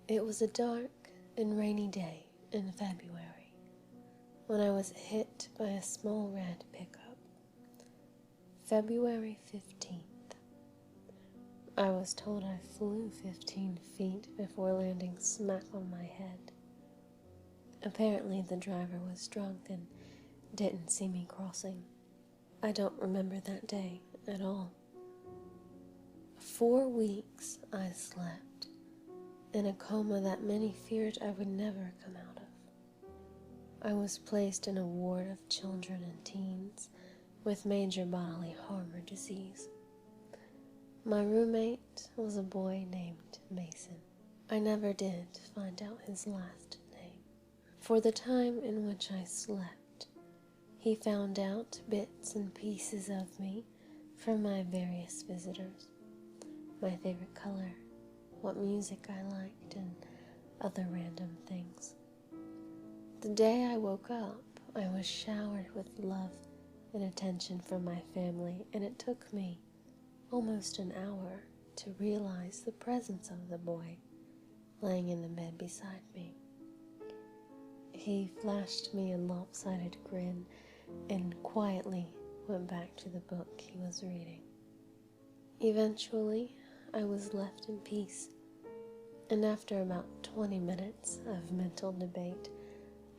It was a dark and rainy day in February when I was hit by a small red pickup. February 15th. I was told I flew 15 feet before landing smack on my head. Apparently the driver was drunk and didn't see me crossing. I don't remember that day at all. 4 weeks I slept, in a coma that many feared I would never come out of. I was placed in a ward of children and teens with major bodily harm or disease. My roommate was a boy named Mason. I never did find out his last name. For the time in which I slept, he found out bits and pieces of me from my various visitors. My favorite color, what music I liked, and other random things. The day I woke up, I was showered with love and attention from my family, and it took me almost an hour to realize the presence of the boy laying in the bed beside me. He flashed me a lopsided grin and quietly went back to the book he was reading. Eventually, I was left in peace, and after about 20 minutes of mental debate,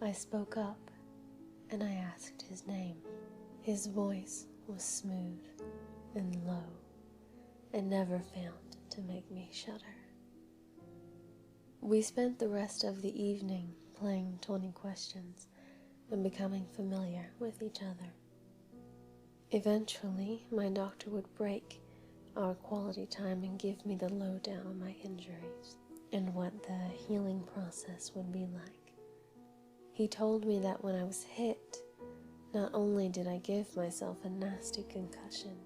I spoke up and I asked his name. His voice was smooth and low and never failed to make me shudder. We spent the rest of the evening playing 20 questions and becoming familiar with each other. Eventually, my doctor would break our quality time and give me the lowdown on my injuries and what the healing process would be like. He told me that when I was hit, not only did I give myself a nasty concussion,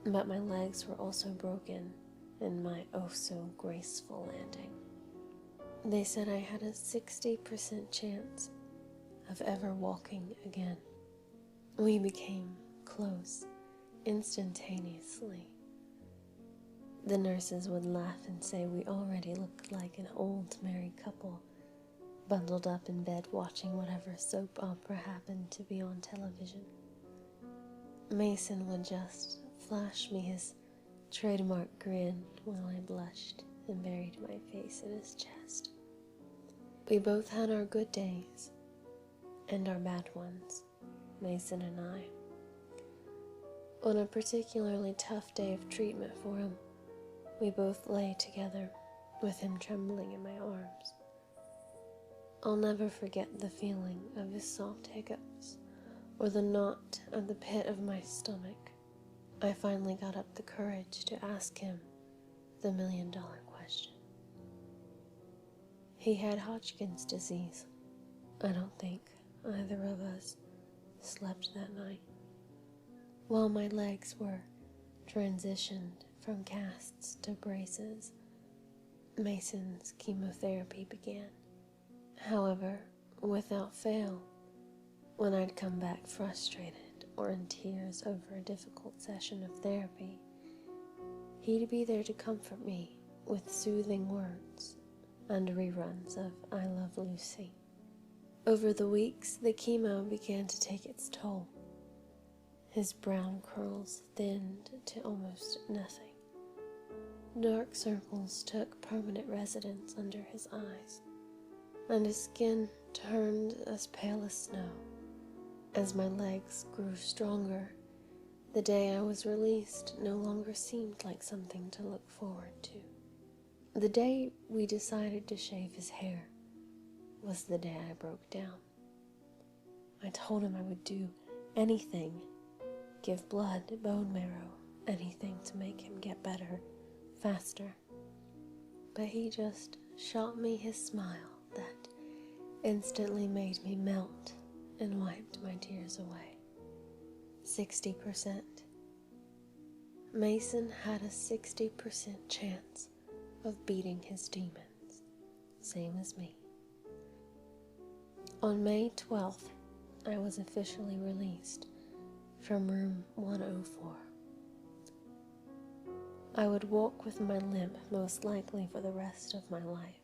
but my legs were also broken in my oh-so-graceful landing. They said I had a 60% chance of ever walking again. We became close instantaneously. The nurses would laugh and say we already looked like an old married couple, bundled up in bed watching whatever soap opera happened to be on television. Mason would just flash me his trademark grin while I blushed and buried my face in his chest. We both had our good days and our bad ones, Mason and I. On a particularly tough day of treatment for him, we both lay together with him trembling in my arms. I'll never forget the feeling of his soft hiccups or the knot at the pit of my stomach. I finally got up the courage to ask him the million-dollar question. He had Hodgkin's disease. I don't think either of us slept that night. While my legs were transitioned from casts to braces, Mason's chemotherapy began. However, without fail, when I'd come back frustrated or in tears over a difficult session of therapy, he'd be there to comfort me with soothing words and reruns of I Love Lucy. Over the weeks, the chemo began to take its toll. His brown curls thinned to almost nothing. Dark circles took permanent residence under his eyes, and his skin turned as pale as snow. As my legs grew stronger, the day I was released no longer seemed like something to look forward to. The day we decided to shave his hair was the day I broke down. I told him I would do anything, give blood, bone marrow, anything to make him get better, faster. But he just shot me his smile that instantly made me melt and wiped my tears away. 60%. Mason had a 60% chance of beating his demons, same as me. On May 12th, I was officially released from room 104. I would walk with my limp most likely for the rest of my life.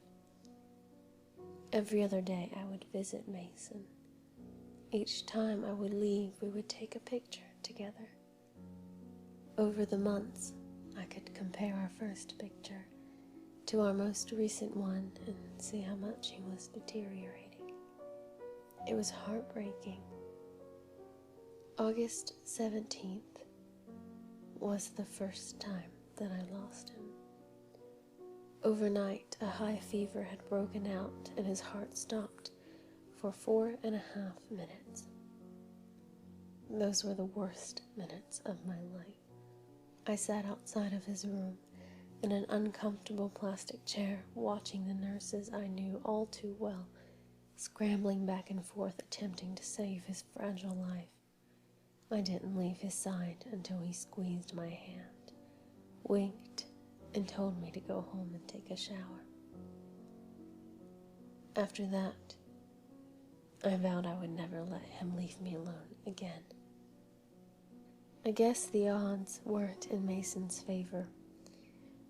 Every other day I would visit Mason. Each time I would leave, we would take a picture together. Over the months, I could compare our first picture to our most recent one and see how much he was deteriorating. It was heartbreaking. August 17th was the first time that I lost him. Overnight, a high fever had broken out and his heart stopped for 4.5 minutes. Those were the worst minutes of my life. I sat outside of his room in an uncomfortable plastic chair, watching the nurses I knew all too well, scrambling back and forth, attempting to save his fragile life. I didn't leave his side until he squeezed my hand, winked, and told me to go home and take a shower. After that, I vowed I would never let him leave me alone again. I guess the odds weren't in Mason's favor,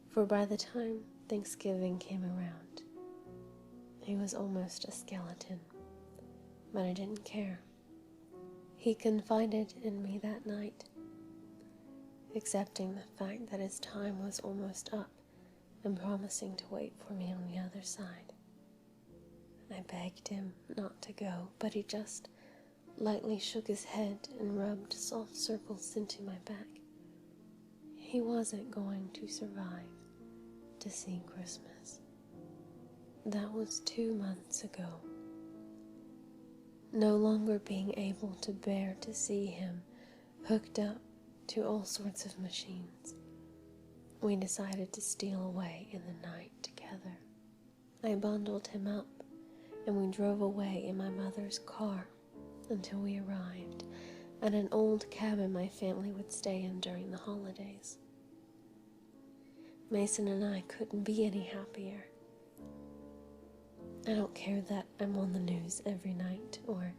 for by the time Thanksgiving came around, he was almost a skeleton, but I didn't care. He confided in me that night, accepting the fact that his time was almost up and promising to wait for me on the other side. I begged him not to go, but he just lightly shook his head and rubbed soft circles into my back. He wasn't going to survive to see Christmas. That was 2 months ago. No longer being able to bear to see him hooked up to all sorts of machines, we decided to steal away in the night together. I bundled him up and we drove away in my mother's car until we arrived at an old cabin my family would stay in during the holidays. Mason and I couldn't be any happier. I don't care that I'm on the news every night or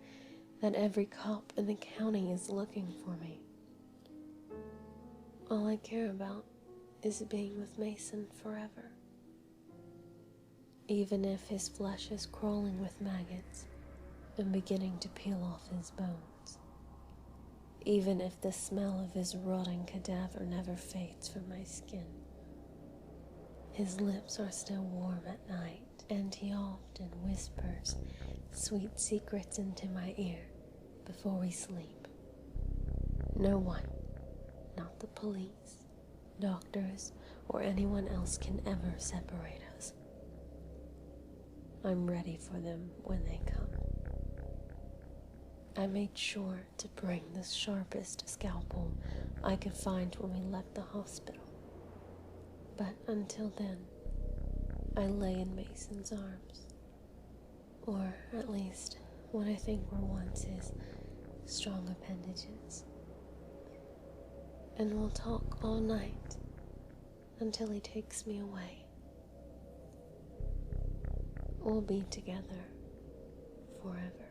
that every cop in the county is looking for me. All I care about is being with Mason forever. Even if his flesh is crawling with maggots and beginning to peel off his bones. Even if the smell of his rotting cadaver never fades from my skin. His lips are still warm at night, and he often whispers sweet secrets into my ear before we sleep. No one, not the police, doctors, or anyone else can ever separate us. I'm ready for them when they come. I made sure to bring the sharpest scalpel I could find when we left the hospital. But until then, I lay in Mason's arms, or at least what I think were once his strong appendages. And we'll talk all night until he takes me away. We'll be together forever.